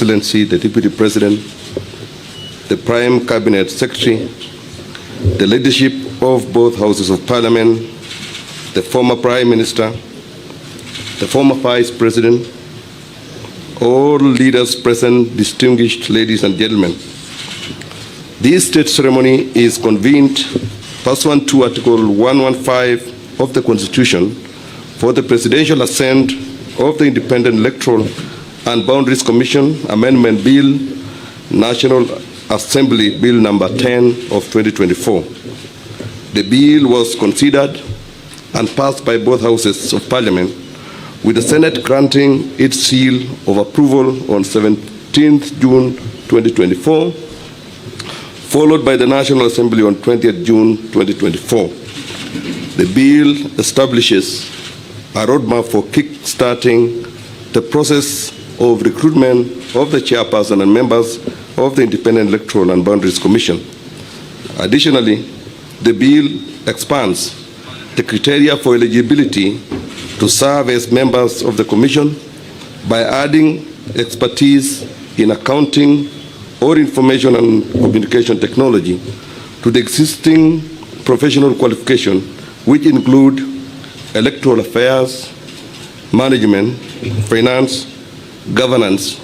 Excellency, the Deputy President, the Prime Cabinet Secretary, the leadership of both Houses of Parliament, the former Prime Minister, the former Vice President, all leaders present, distinguished ladies and gentlemen. This state ceremony is convened pursuant to Article 115 of the Constitution for the Presidential Assent of the Independent Electoral and Boundaries Commission Amendment Bill, National Assembly Bill number 10 of 2024. The bill was considered and passed by both Houses of Parliament, with the Senate granting its seal of approval on 17th June 2024, followed by the National Assembly on 20th June 2024. The bill establishes a roadmap for kick-starting the process of recruitment of the chairperson and members of the Independent Electoral and Boundaries Commission. Additionally, the bill expands the criteria for eligibility to serve as members of the Commission by adding expertise in accounting or information and communication technology to the existing professional qualification, which include electoral affairs, management, finance, governance,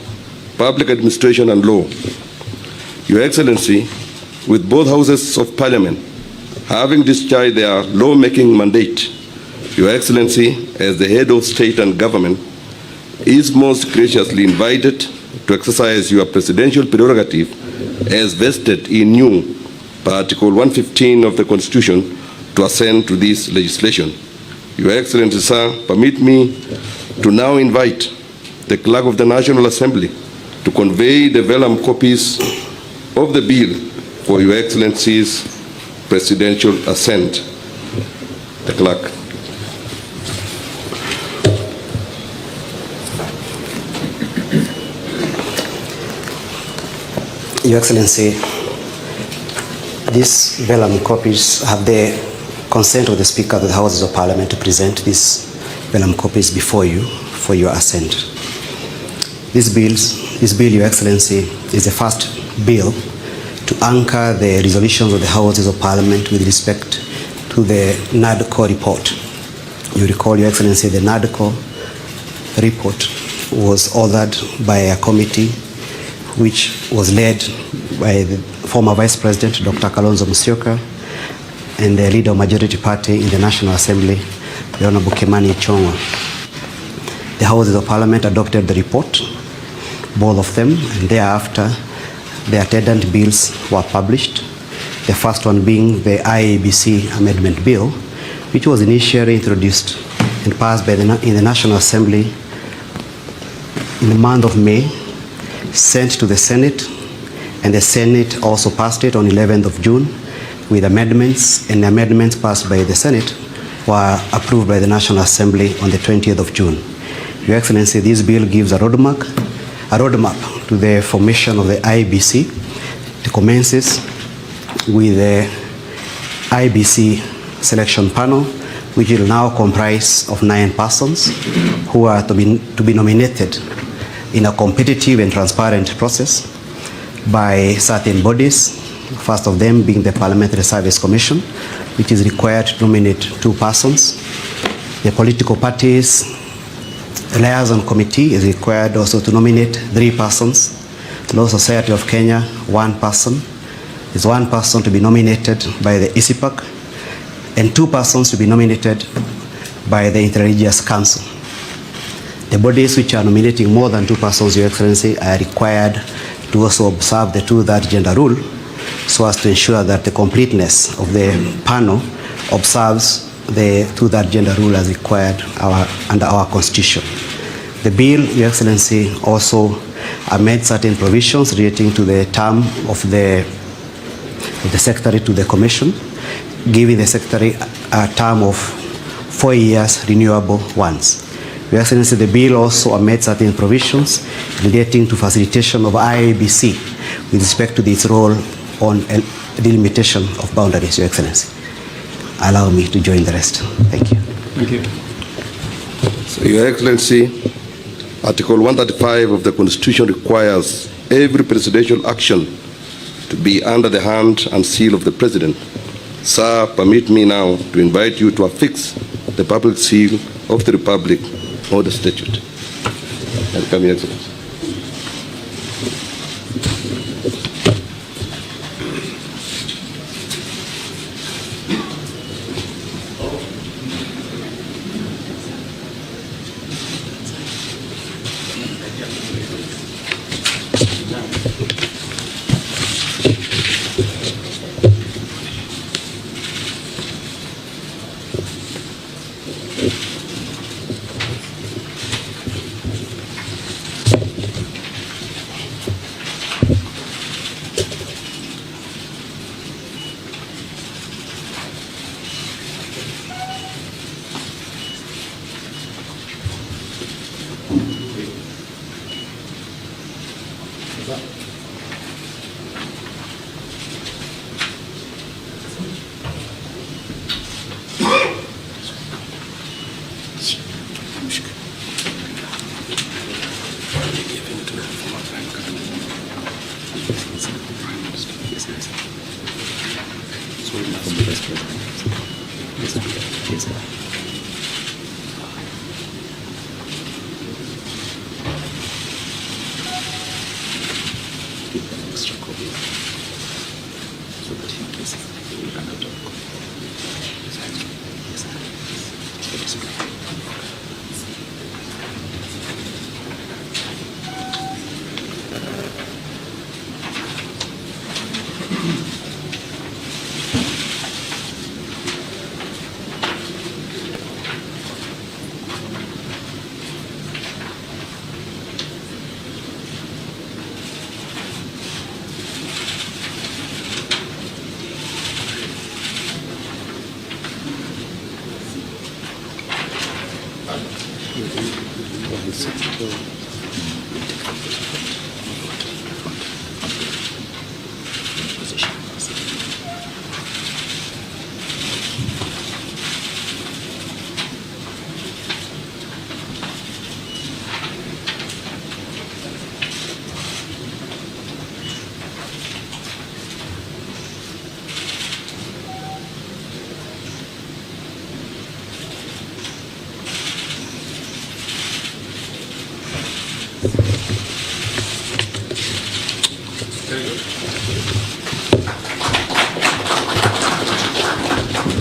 public administration, and law. Your Excellency, with both Houses of Parliament having discharged their lawmaking mandate, Your Excellency, as the head of state and government, is most graciously invited to exercise your presidential prerogative as vested in you by Article 115 of the Constitution to assent to this legislation. Your Excellency, sir, permit me to now invite the Clerk of the National Assembly to convey the vellum copies of the bill for Your Excellency's presidential assent. The Clerk. Your Excellency, these vellum copies have the consent of the Speaker of the Houses of Parliament to present these vellum copies before you for your assent. This bill, Your Excellency, is the first bill to anchor the resolutions of the Houses of Parliament with respect to the NADCO report. You recall, Your Excellency, the NADCO report was authored by a committee which was led by the former Vice President, Dr. Kalonzo Musyoka, and the leader of Majority Party in the National Assembly, the Honorable Kimani Ichung'wah. The Houses of Parliament adopted the report, both of them, and thereafter the attendant bills were published, the first one being the Iebc Amendment Bill, which was initially introduced and passed in the National Assembly in the month of May, sent to the Senate, and the Senate also passed it on 11th of June with amendments, and the amendments passed by the Senate were approved by the National Assembly on the 20th of June. Your Excellency, this bill gives a roadmap to the formation of the IBC. It commences with the IBC selection panel, which will now comprise of 9 persons who are to be nominated in a competitive and transparent process by certain bodies, first of them being the Parliamentary Service Commission, which is required to nominate 2 persons. The political parties liaison committee is required also to nominate 3 persons. Law Society of Kenya, 1 person. There's 1 person to be nominated by the ISIPAC, and 2 persons to be nominated by the Interreligious Council. The bodies which are nominating more than 2 persons, Your Excellency, are required to also observe the 2/3 gender rule, so as to ensure that the completeness of the panel observes the 2/3 gender rule as required under our Constitution. The bill, Your Excellency, also amends certain provisions relating to the term of the Secretary to the Commission, giving the Secretary a term of 4 years, renewable once. Your Excellency, the bill also amends certain provisions relating to facilitation of IEBC with respect to its role on delimitation of boundaries, Your Excellency. Allow me to join the rest. Thank you. Thank you. So, Your Excellency, Article 135 of the Constitution requires every presidential action to be under the hand and seal of the President. Sir, permit me now to invite you to affix the public seal of the Republic or the statute. Welcome, Your Excellency.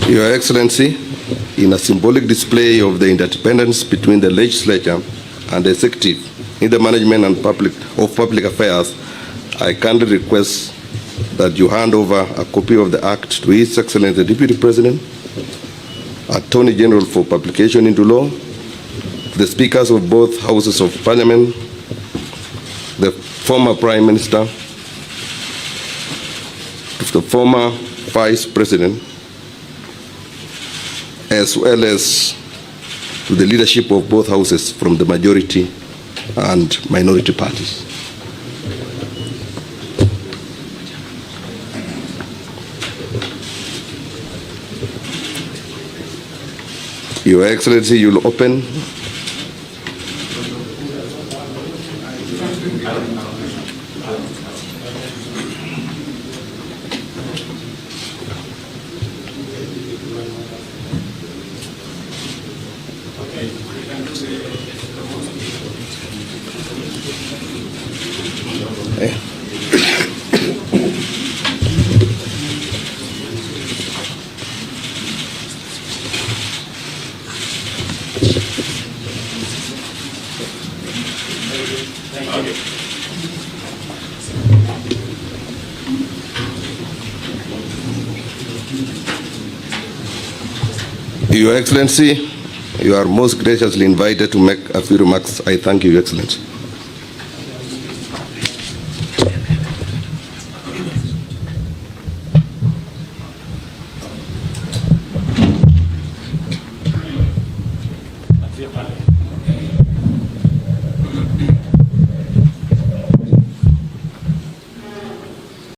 Your Excellency, in a symbolic display of the interdependence between the legislature and the executive in the management and public affairs, I kindly request that you hand over a copy of the Act to His Excellency the Deputy President, Attorney General for publication into law, the speakers of both houses of Parliament, the former Prime Minister, the former Vice President, as well as to the leadership of both houses from the majority and minority parties. Your Excellency, you'll open. Your Excellency, you are most graciously invited to make a few remarks. I thank you, Your Excellency.